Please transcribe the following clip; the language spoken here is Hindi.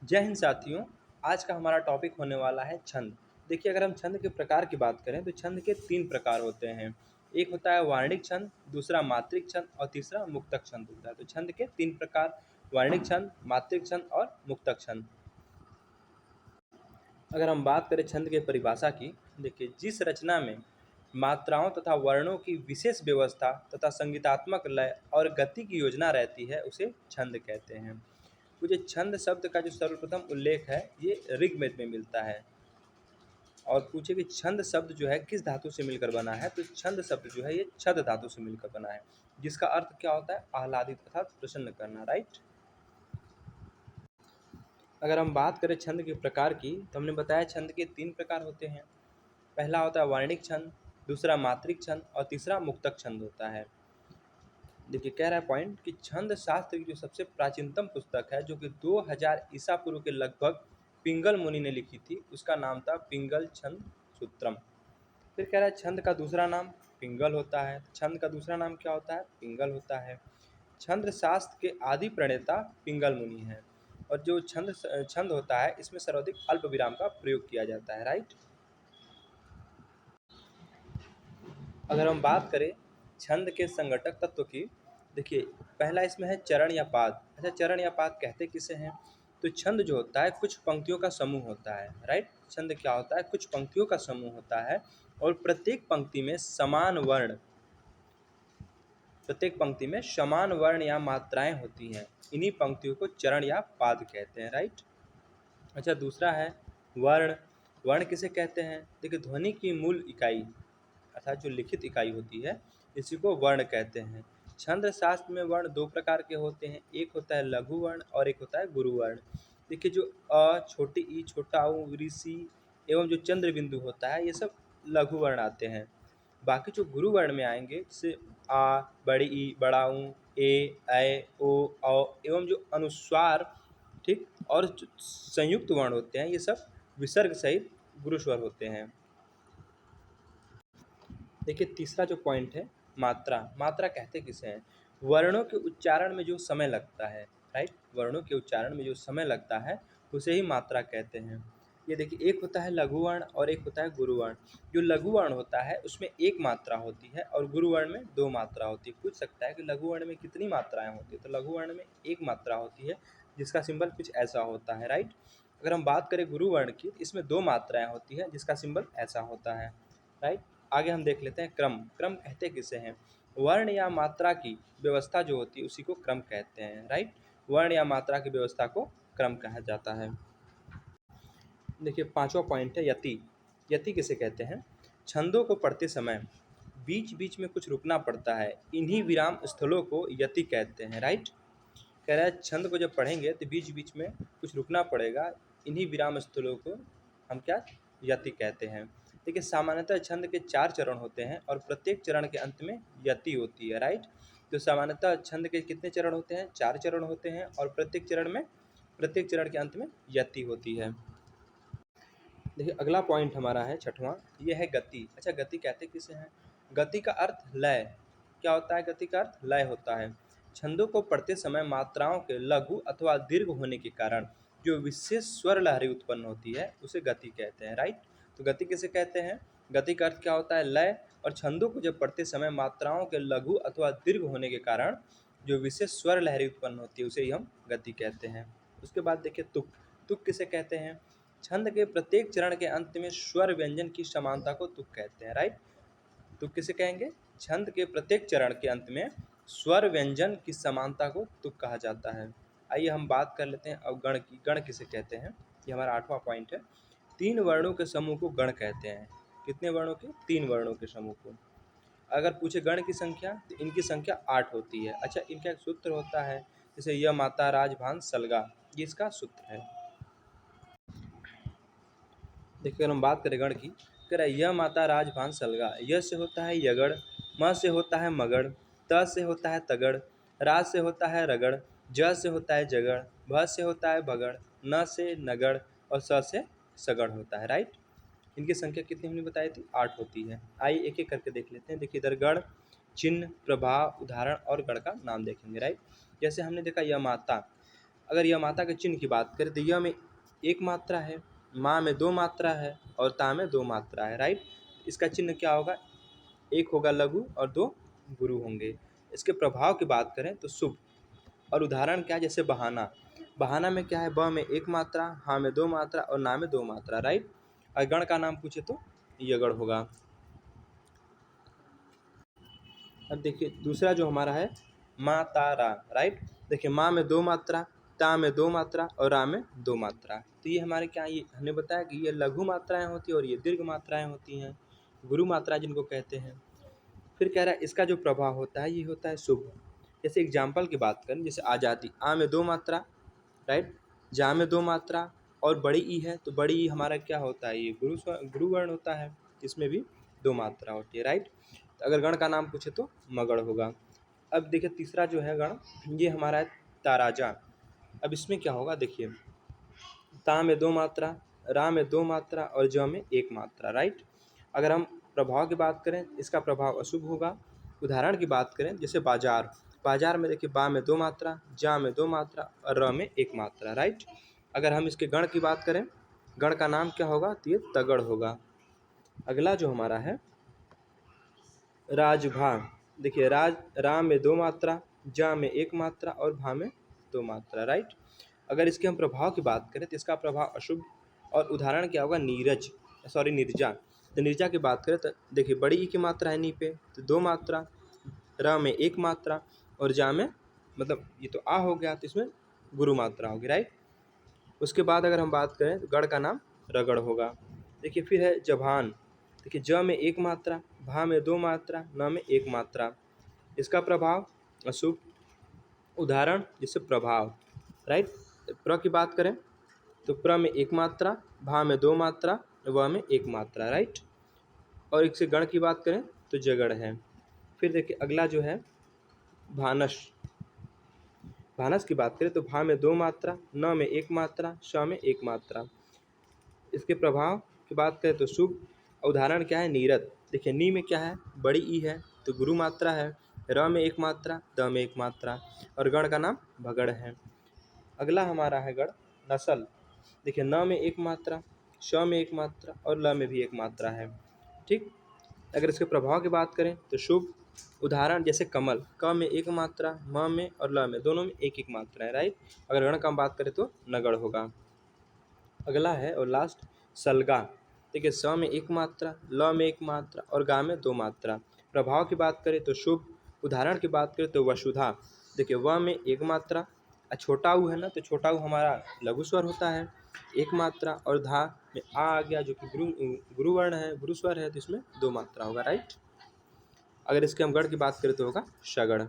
जय हिंद साथियों। आज का हमारा टॉपिक होने वाला है छंद। देखिए, अगर हम छंद के प्रकार की बात करें तो छंद के तीन प्रकार होते हैं। एक होता है वार्णिक छंद, दूसरा मात्रिक छंद और तीसरा मुक्तक छंद होता है। तो छंद के तीन प्रकार: वार्णिक छंद, मात्रिक छंद और मुक्तक छंद। अगर हम बात करें छंद के परिभाषा की, देखिए, जिस रचना में मात्राओं तथा वर्णों की विशेष व्यवस्था तथा संगीतात्मक लय और गति की योजना रहती है उसे छंद कहते हैं। मुझे छंद शब्द का जो सर्वप्रथम उल्लेख है ये ऋग्वेद में मिलता है। और पूछे कि छंद शब्द जो है किस धातु से मिलकर बना है, तो छंद शब्द जो है ये छद धातु से मिलकर बना है, जिसका अर्थ क्या होता है? आह्लादित अर्थात प्रसन्न करना, राइट। अगर हम बात करें छंद के प्रकार की, तो हमने बताया छंद के तीन प्रकार होते हैं। पहला होता है वार्णिक छंद, दूसरा मात्रिक छंद और तीसरा मुक्तक छंद होता है। देखिए, कह रहा है पॉइंट कि छंद शास्त्र की जो सबसे प्राचीनतम पुस्तक है, जो कि 2000 ईसा पूर्व के लगभग पिंगल मुनि ने लिखी थी, उसका नाम था पिंगल छंद सूत्रम। फिर कह रहा है छंद का दूसरा नाम पिंगल होता है। छंद का दूसरा नाम क्या होता है? पिंगल होता है। छंद शास्त्र के आदि प्रणेता पिंगल मुनि हैं। और जो छंद छंद होता है इसमें सर्वाधिक अल्प विराम का प्रयोग किया जाता है, राइट। अगर हम बात करें छंद के संगठक तत्व की, देखिए, पहला इसमें है चरण या पाद। अच्छा, चरण या पाद कहते किसे हैं? तो छंद जो होता है कुछ पंक्तियों का समूह होता है, राइट। छंद क्या होता है? कुछ पंक्तियों का समूह होता है और प्रत्येक पंक्ति में समान वर्ण या मात्राएं होती हैं। इन्हीं पंक्तियों को चरण या पाद कहते हैं, राइट। अच्छा, दूसरा है वर्ण। वर्ण किसे कहते हैं? देखिए, ध्वनि की मूल इकाई अर्थात जो लिखित इकाई होती है, इसी को वर्ण कहते हैं। छंद शास्त्र में वर्ण दो प्रकार के होते हैं, एक होता है लघु वर्ण और एक होता है गुरु वर्ण। देखिए, जो अ, छोटी ई, छोटा ऊ, ऋषि एवं जो चंद्र बिंदु होता है, ये सब लघु वर्ण आते हैं। बाकी जो गुरु वर्ण में आएंगे, जैसे आ, बड़ी ई, बड़ा ऊ, ए, ओ, औ एवं जो अनुस्वार, ठीक, और जो संयुक्त वर्ण होते हैं, ये सब विसर्ग सहित गुरु स्वर होते हैं। देखिए, तीसरा जो पॉइंट है मात्रा। मात्रा कहते किसे हैं? वर्णों के उच्चारण में जो समय लगता है, राइट। वर्णों के उच्चारण में जो समय लगता है उसे ही मात्रा कहते हैं। ये देखिए, एक होता है लघु वर्ण और एक होता है गुरु वर्ण। जो लघु वर्ण होता है उसमें एक मात्रा होती है और गुरु वर्ण में दो मात्रा होती है। पूछ सकता है कि लघु वर्ण में कितनी मात्राएं होती है, तो लघु वर्ण में एक मात्रा होती है, जिसका सिंबल कुछ ऐसा होता है, राइट। अगर हम बात करें गुरु वर्ण की, इसमें दो मात्राएं होती है, जिसका सिंबल ऐसा होता है, राइट। आगे हम देख लेते हैं क्रम। क्रम कहते किसे हैं? वर्ण या मात्रा की व्यवस्था जो होती है उसी को क्रम कहते हैं, राइट। वर्ण या मात्रा की व्यवस्था को क्रम कहा जाता है। देखिए, पांचवा पॉइंट है यति। यति किसे कहते हैं? छंदों को पढ़ते समय बीच बीच में कुछ रुकना पड़ता है, इन्हीं विराम स्थलों को यति कहते हैं, राइट। कह रहा है छंद को जब पढ़ेंगे तो बीच बीच में कुछ रुकना पड़ेगा, इन्हीं विराम स्थलों को हम क्या यति कहते हैं। देखिए, सामान्यतः छंद के 4 चरण होते हैं और प्रत्येक चरण के अंत में यति होती है, राइट। तो सामान्यतः छंद के कितने चरण होते हैं? 4 चरण होते हैं और प्रत्येक चरण के अंत में यति होती है। देखिए, अगला पॉइंट हमारा है छठवां, ये है गति। अच्छा, गति कहते किसे हैं? गति का अर्थ लय। क्या होता है? गति का अर्थ लय होता है। छंदों को पढ़ते समय मात्राओं के लघु अथवा दीर्घ होने के कारण जो विशेष स्वर लहरी उत्पन्न होती है उसे गति कहते हैं, राइट। तो गति किसे कहते हैं? गति का अर्थ क्या होता है? लय। और छंदों को जब पढ़ते समय मात्राओं के लघु अथवा दीर्घ होने के कारण जो विशेष स्वर लहरी उत्पन्न होती है उसे ही हम गति कहते हैं। उसके बाद देखिए तुक। तुक किसे कहते हैं? छंद के प्रत्येक चरण के अंत में स्वर व्यंजन की समानता को तुक कहते हैं, राइट। तुक किसे कहेंगे? छंद के प्रत्येक चरण के अंत में स्वर व्यंजन की समानता को तुक कहा जाता है। आइए हम बात कर लेते हैं अब गण की। गण किसे कहते हैं? ये हमारा 8वां पॉइंट है। 3 वर्णों के समूह को गण कहते हैं। कितने वर्णों के? 3 वर्णों के समूह को। अगर पूछे गण की संख्या तो इनकी संख्या 8 होती है। अच्छा, इनका एक सूत्र होता है, जैसे य माता राजभान सलगा, ये इसका सूत्र है। देखिए, अगर हम बात करें गण की, कह रहा है य माता राजभान सलगा। य से होता है यगड़, म से होता है मगड़, त से होता है तगड़, रा से होता है रगड़, ज से होता है जगड़, भ से होता है भगड़, न से नगड़ और स से सगड़ होता है, राइट। इनकी संख्या कितनी हमने बताई थी? 8 होती है। आइए एक एक करके देख लेते हैं। देखिए, इधर गण, चिन्ह, प्रभाव, उदाहरण और गण का नाम देखेंगे, राइट। जैसे हमने देखा य माता। अगर य माता के चिन्ह की बात करें तो य में एक मात्रा है, माँ में दो मात्रा है और ता में दो मात्रा है, राइट। इसका चिन्ह क्या होगा, एक होगा लघु और दो गुरु होंगे। इसके प्रभाव की बात करें तो शुभ, और उदाहरण क्या है, जैसे बहाना। बहाना में क्या है, ब में एक मात्रा, हा में दो मात्रा और ना में दो मात्रा, राइट। और गण का नाम पूछे तो यगण होगा। अब देखिए दूसरा जो हमारा है मा ता रा, राइट। देखिए माँ में दो मात्रा, ता में दो मात्रा और रा में दो मात्रा। तो ये हमारे क्या, ये हमने बताया कि ये लघु मात्राएं होती हैं और ये दीर्घ मात्राएं होती हैं, गुरु मात्रा जिनको कहते हैं। फिर कह रहा है इसका जो प्रभाव होता है ये होता है शुभ। जैसे एग्जाम्पल की बात करें, जैसे आजादी, आ में दो मात्रा, राइट, जा में दो मात्रा और बड़ी ई है, तो बड़ी ई हमारा क्या होता है, ये गुरु वर्ण होता है, इसमें भी दो मात्रा होती है, राइट। तो अगर गण का नाम पूछे तो मगड़ होगा। अब देखिए तीसरा जो है गण, ये हमारा है ताराजा। अब इसमें क्या होगा, देखिए ता में दो मात्रा, रा में दो मात्रा और ज में एक मात्रा, राइट। अगर हम प्रभाव की बात करें, इसका प्रभाव अशुभ होगा। उदाहरण की बात करें, जैसे बाजार, बाजार में देखिए बा में दो मात्रा, जा में दो मात्रा और र में एक मात्रा, राइट। अगर हम इसके गण की बात करें, गण का नाम क्या होगा, तो ये तगड़ होगा। अगला जो हमारा है राजभा। देखिए राज, रा में दो मात्रा, जा में एक मात्रा और भा में दो मात्रा, राइट। अगर इसके हम प्रभाव की बात करें तो इसका प्रभाव अशुभ, और उदाहरण क्या होगा, नीरज, सॉरी निर्जा। तो निर्जा की बात करें तो देखिए बड़ी ई की मात्रा है नी पे, तो दो मात्रा, र में एक मात्रा और जा में, मतलब ये तो आ हो गया, तो इसमें गुरु मात्रा होगी, राइट। उसके बाद अगर हम बात करें तो गढ़ का नाम रगड़ होगा। देखिए फिर है जभान। देखिए ज में एक मात्रा, भा में दो मात्रा, न में एक मात्रा, इसका प्रभाव अशुभ। उदाहरण जैसे प्रभाव, राइट। प्र की बात करें तो प्र में एक मात्रा, भा में दो मात्रा, व में एक मात्रा, राइट। और इससे गण की बात करें तो जगड़ है। फिर देखिए अगला जो है भानस। भानस की बात करें तो भा में दो मात्रा, न में एक मात्रा, श में एक मात्रा, इसके प्रभाव की बात करें तो शुभ। उदाहरण क्या है, नीरद। देखिए नी में क्या है, बड़ी ई है तो गुरु मात्रा है, र में एक मात्रा, द में एक मात्रा और गण का नाम भगड़ है। अगला हमारा है गण नसल। देखिए न में एक मात्रा, श में एक मात्रा और ल में भी एक मात्रा है, ठीक। अगर इसके प्रभाव की बात करें तो शुभ। उदाहरण जैसे कमल, क में एक मात्रा, म में और ल में, दोनों में एक एक मात्रा है, राइट। अगर गण का हम बात करें तो नगड़ होगा। अगला है और लास्ट सलगा। देखिए स में एक मात्रा, ल में एक मात्रा और गा में दो मात्रा। प्रभाव की बात करें तो शुभ। उदाहरण की बात करें तो वसुधा। देखिए व में एक मात्रा, छोटा ऊ है ना, तो छोटा ऊ हमारा लघु स्वर होता है, एक मात्रा, और धा में आ गया जो कि गुरु वर्ण है, गुरु स्वर है, तो इसमें दो मात्रा होगा, राइट। अगर इसके हम गढ़ की बात करें तो होगा शगड़।